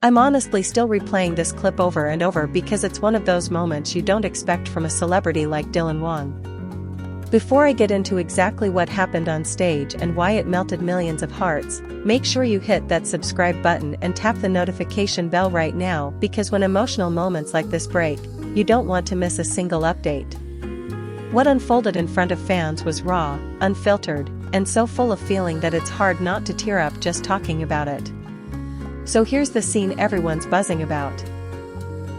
I'm honestly still replaying this clip over and over because it's one of those moments you don't expect from a celebrity like Dylan Wang. Before I get into exactly what happened on stage and why it melted millions of hearts, make sure you hit that subscribe button and tap the notification bell right now, because when emotional moments like this break, you don't want to miss a single update. What unfolded in front of fans was raw, unfiltered, and so full of feeling that it's hard not to tear up just talking about it. So here's the scene everyone's buzzing about.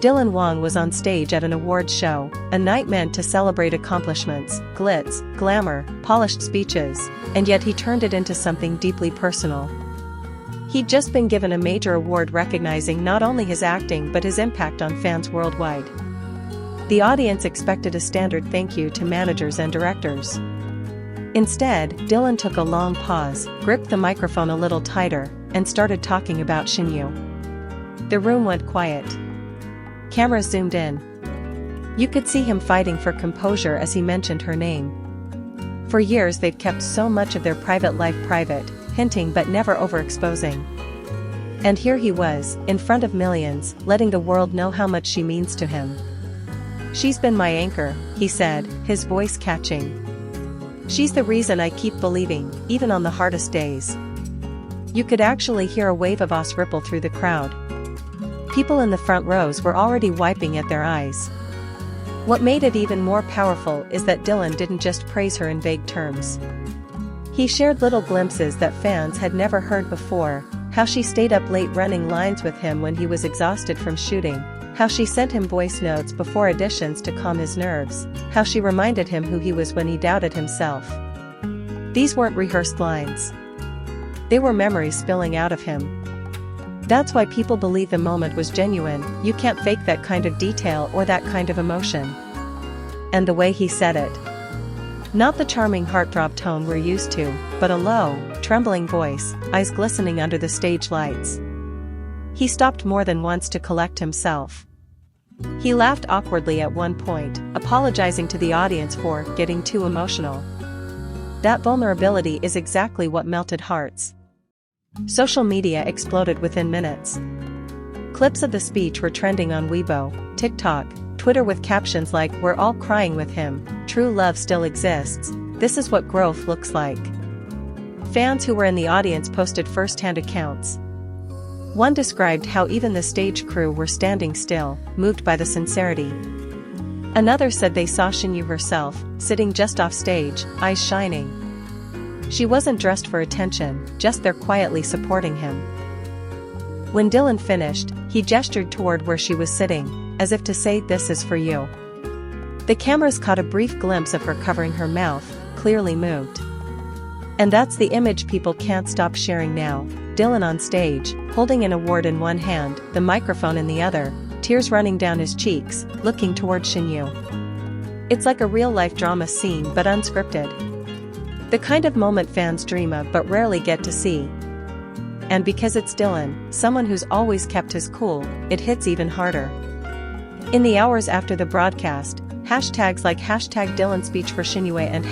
Dylan Wang was on stage at an awards show, a night meant to celebrate accomplishments, glitz, glamour, polished speeches, and yet he turned it into something deeply personal. He'd just been given a major award recognizing not only his acting but his impact on fans worldwide. The audience expected a standard thank you to managers and directors. Instead, Dylan took a long pause, gripped the microphone a little tighter, and started talking about Shinyu. The room went quiet. Cameras zoomed in. You could see him fighting for composure as he mentioned her name. For years they've kept so much of their private life private, hinting but never overexposing. And here he was, in front of millions, letting the world know how much she means to him. She's been my anchor, he said, his voice catching. She's the reason I keep believing, even on the hardest days. You could actually hear a wave of us ripple through the crowd. People in the front rows were already wiping at their eyes. What made it even more powerful is that Dylan didn't just praise her in vague terms. He shared little glimpses that fans had never heard before, how she stayed up late running lines with him when he was exhausted from shooting, how she sent him voice notes before auditions to calm his nerves, how she reminded him who he was when he doubted himself. These weren't rehearsed lines. They were memories spilling out of him. That's why people believe the moment was genuine. You can't fake that kind of detail or that kind of emotion. And the way he said it. Not the charming heartthrob tone we're used to, but a low, trembling voice, eyes glistening under the stage lights. He stopped more than once to collect himself. He laughed awkwardly at one point, apologizing to the audience for getting too emotional. That vulnerability is exactly what melted hearts. Social media exploded within minutes. Clips of the speech were trending on Weibo, TikTok, Twitter with captions like "We're all crying with him, true love still exists, this is what growth looks like." Fans who were in the audience posted first-hand accounts. One described how even the stage crew were standing still, moved by the sincerity. Another said they saw Shinyu herself, sitting just off stage, eyes shining. She wasn't dressed for attention, just there quietly supporting him. When Dylan finished, he gestured toward where she was sitting, as if to say, "This is for you." The cameras caught a brief glimpse of her covering her mouth, clearly moved. And that's the image people can't stop sharing now. Dylan on stage, holding an award in one hand, the microphone in the other, tears running down his cheeks, looking toward Shinyu. It's like a real-life drama scene but unscripted. The kind of moment fans dream of but rarely get to see. And because it's Dylan, someone who's always kept his cool, it hits even harder. In the hours after the broadcast, hashtags like #Dylan speech for Shinyu and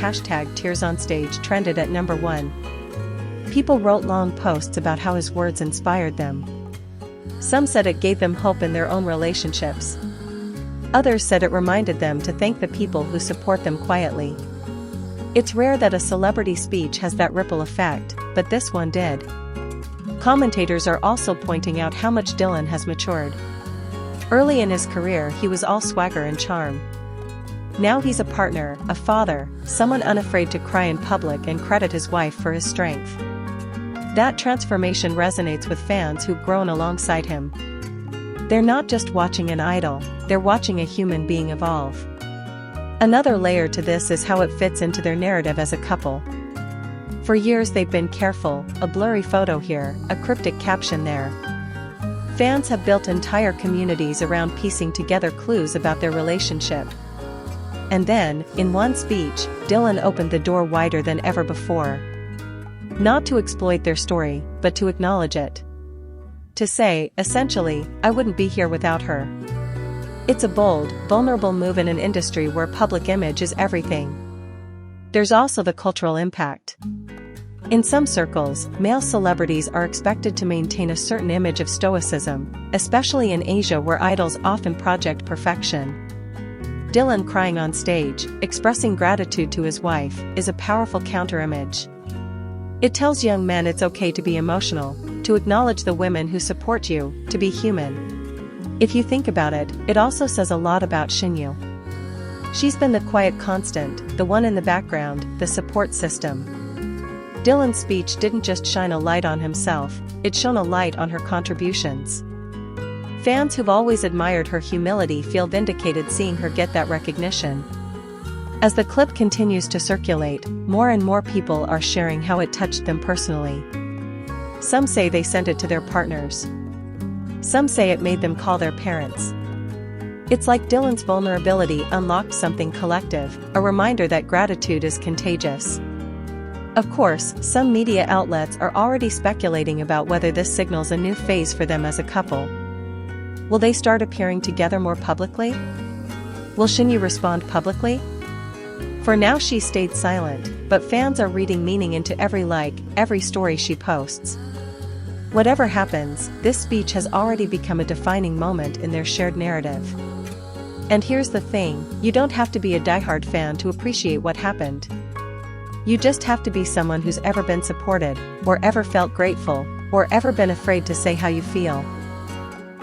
#tears on stage trended at #1. People wrote long posts about how his words inspired them. Some said it gave them hope in their own relationships. Others said it reminded them to thank the people who support them quietly. It's rare that a celebrity speech has that ripple effect, but this one did. Commentators are also pointing out how much Dylan has matured. Early in his career he was all swagger and charm. Now he's a partner, a father, someone unafraid to cry in public and credit his wife for his strength. That transformation resonates with fans who've grown alongside him. They're not just watching an idol, they're watching a human being evolve. Another layer to this is how it fits into their narrative as a couple. For years they've been careful, a blurry photo here, a cryptic caption there. Fans have built entire communities around piecing together clues about their relationship. And then, in one speech, Dylan opened the door wider than ever before. Not to exploit their story, but to acknowledge it. To say, essentially, I wouldn't be here without her. It's a bold, vulnerable move in an industry where public image is everything. There's also the cultural impact. In some circles, male celebrities are expected to maintain a certain image of stoicism, especially in Asia where idols often project perfection. Dylan crying on stage, expressing gratitude to his wife, is a powerful counter-image. It tells young men it's okay to be emotional, to acknowledge the women who support you, to be human. If you think about it, it also says a lot about Shinyu. She's been the quiet constant, the one in the background, the support system. Dylan's speech didn't just shine a light on himself, it shone a light on her contributions. Fans who've always admired her humility feel vindicated seeing her get that recognition. As the clip continues to circulate, more and more people are sharing how it touched them personally. Some say they sent it to their partners. Some say it made them call their parents. It's like Dylan's vulnerability unlocked something collective, a reminder that gratitude is contagious. Of course, some media outlets are already speculating about whether this signals a new phase for them as a couple. Will they start appearing together more publicly? Will Shinyu respond publicly? For now she stayed silent, but fans are reading meaning into every like, every story she posts. Whatever happens, this speech has already become a defining moment in their shared narrative. And here's the thing, you don't have to be a diehard fan to appreciate what happened. You just have to be someone who's ever been supported, or ever felt grateful, or ever been afraid to say how you feel.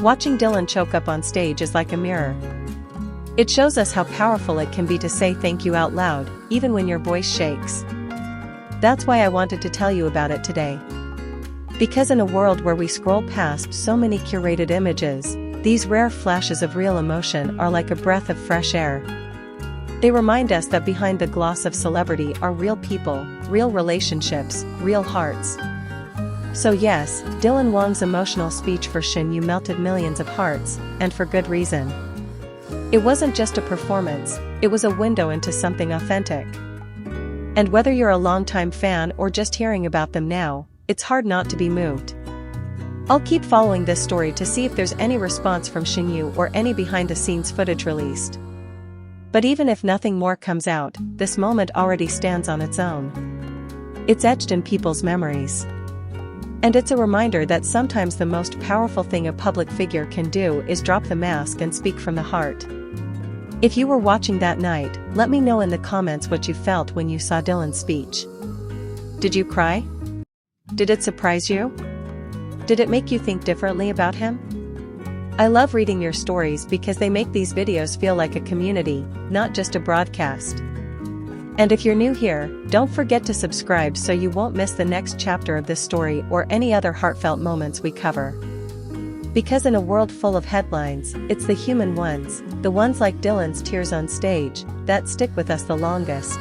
Watching Dylan choke up on stage is like a mirror. It shows us how powerful it can be to say thank you out loud, even when your voice shakes. That's why I wanted to tell you about it today. Because in a world where we scroll past so many curated images, these rare flashes of real emotion are like a breath of fresh air. They remind us that behind the gloss of celebrity are real people, real relationships, real hearts. So yes, Dylan Wang's emotional speech for Shinyu melted millions of hearts, and for good reason. It wasn't just a performance, it was a window into something authentic. And whether you're a longtime fan or just hearing about them now, it's hard not to be moved. I'll keep following this story to see if there's any response from Shinyu or any behind-the-scenes footage released. But even if nothing more comes out, this moment already stands on its own. It's etched in people's memories. And it's a reminder that sometimes the most powerful thing a public figure can do is drop the mask and speak from the heart. If you were watching that night, let me know in the comments what you felt when you saw Dylan's speech. Did you cry? Did it surprise you? Did it make you think differently about him? I love reading your stories because they make these videos feel like a community, not just a broadcast. And if you're new here, don't forget to subscribe so you won't miss the next chapter of this story or any other heartfelt moments we cover. Because in a world full of headlines, it's the human ones, the ones like Dylan's tears on stage, that stick with us the longest.